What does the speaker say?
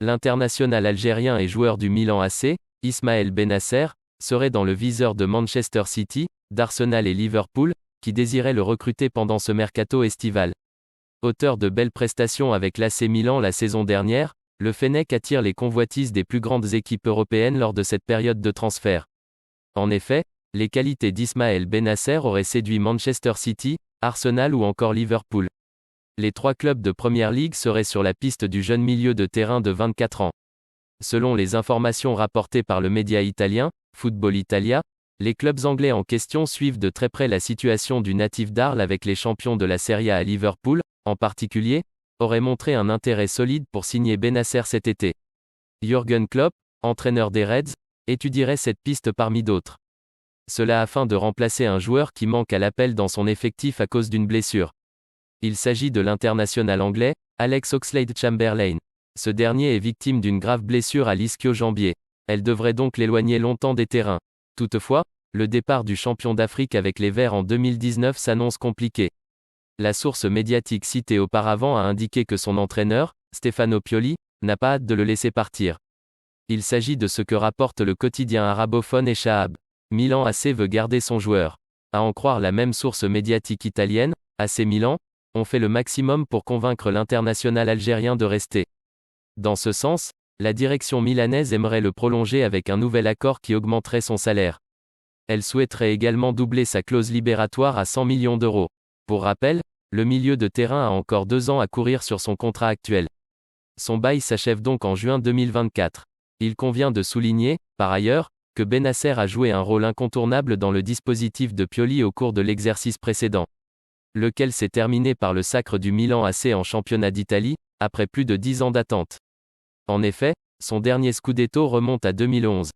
L'international algérien et joueur du Milan AC, Ismaël Bennacer, serait dans le viseur de Manchester City, d'Arsenal et Liverpool, qui désiraient le recruter pendant ce mercato estival. Auteur de belles prestations avec l'AC Milan la saison dernière, le Fennec attire les convoitises des plus grandes équipes européennes lors de cette période de transfert. En effet, les qualités d'Ismaël Bennacer auraient séduit Manchester City, Arsenal ou encore Liverpool. Les 3 clubs de Première Ligue seraient sur la piste du jeune milieu de terrain de 24 ans. Selon les informations rapportées par le média italien, Football Italia, les clubs anglais en question suivent de très près la situation du natif d'Arles avec les champions de la Serie A à Liverpool, en particulier, auraient montré un intérêt solide pour signer Bennacer cet été. Jürgen Klopp, entraîneur des Reds, étudierait cette piste parmi d'autres. Cela afin de remplacer un joueur qui manque à l'appel dans son effectif à cause d'une blessure. Il s'agit de l'international anglais, Alex Oxlade-Chamberlain. Ce dernier est victime d'une grave blessure à l'ischio-jambier. Elle devrait donc l'éloigner longtemps des terrains. Toutefois, le départ du champion d'Afrique avec les Verts en 2019 s'annonce compliqué. La source médiatique citée auparavant a indiqué que son entraîneur, Stefano Pioli, n'a pas hâte de le laisser partir. Il s'agit de ce que rapporte le quotidien arabophone Eshahab. Milan AC veut garder son joueur. À en croire la même source médiatique italienne, AC Milan, ont fait le maximum pour convaincre l'international algérien de rester. Dans ce sens, la direction milanaise aimerait le prolonger avec un nouvel accord qui augmenterait son salaire. Elle souhaiterait également doubler sa clause libératoire à 100 millions d'euros. Pour rappel, le milieu de terrain a encore 2 ans à courir sur son contrat actuel. Son bail s'achève donc en juin 2024. Il convient de souligner, par ailleurs, que Bennacer a joué un rôle incontournable dans le dispositif de Pioli au cours de l'exercice précédent, lequel s'est terminé par le sacre du Milan AC en championnat d'Italie, après plus de 10 ans d'attente. En effet, son dernier scudetto remonte à 2011.